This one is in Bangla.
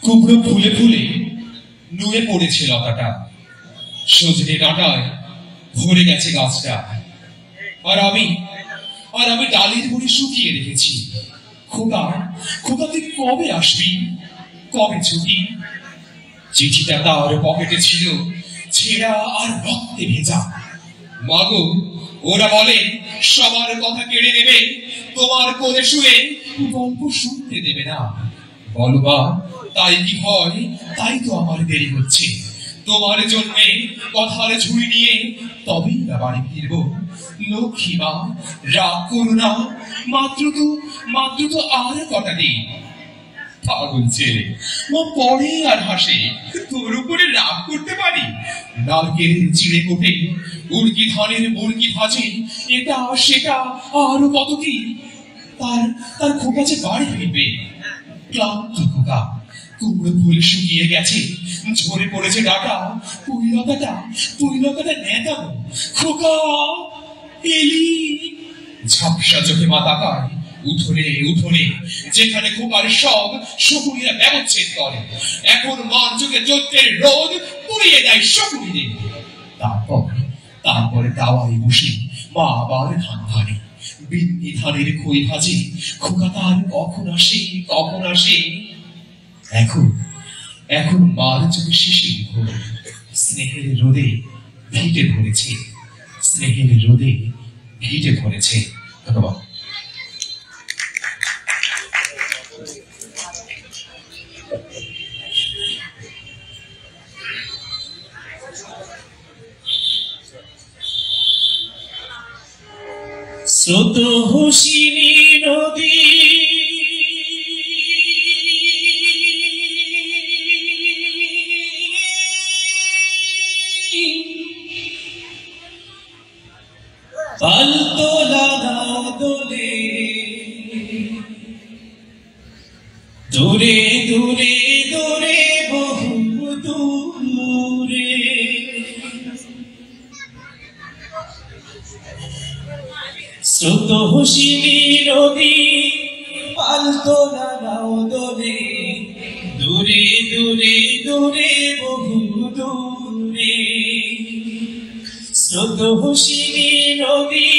কুমড়ো ফুলে ফুলে নুয়ে পড়েছে লতাটা, সজনে ডাঁটায় ভরে গেছে গাছটা। আর আমি ডালের গুঁড়ি শুকিয়ে রেখেছি। খোকা, খোকা তুই কবে আসবি, কবে ছুটি? চিঠিটা তার পকেটে ছিল, ছেঁড়া আর রক্তে ভেজা। মাগো, ওরা বলে সবার কথা কেড়ে নেবে, তোমার কোলে শুয়ে গল্প শুনতে দেবে না। বলো বা তাই কি হয়? তাই তো আমার দেরি হচ্ছে। তোমার জন্য কথার ঝুড়ি নিয়ে তবেই না বাড়ি ফিরবো। লক্ষ্মী মা, রাগ করো না, মাত্র তো আর কটা দিন। পাগল ছেলে, ও পড়ে আর হাসে, তোর উপরে রাগ করতে পারি? নারকেল চিড়ে কোটে, উড়কি ধানের মুরগি ভাজে, এটা সেটা আরো কত কি। তার খোকা যে বাড়ি ফিরবে। ক্লান্ত খোকা, কুমড়ো ফুল শুকিয়ে গেছে, ঝরে পড়েছে ডাটা, পুইলতাটা নেতানো। খোকা এলি। ঝাপসা চোখে মা তাকায় উঠোনে যেখানে খোকার সব শকুনিরা ব্যবচ্ছেদ করে। এখন মার চোখে চৈত্রের রোদ পুড়িয়ে দেয় শকুনিদের। তারপরে দাওয়ায় বসে মা আবার ধান ভারে, বিন্নি ধানের খই ভাজে। খোকা তার কখন আসে। এখন মার চোখে শিশির ভোর, স্নেহের রোদে ভিটে ভরেছে। ধন্যবাদ। স্রোত হুসিনী নদী পালতোলা দোলে, দূরে দূরে দূরে বহু দূরে। স্রোত হুসিনী নদী পালতোলা দোলে, দূরে দূরে দূরে বহু দূরে। স্রোত হুসিনী নদী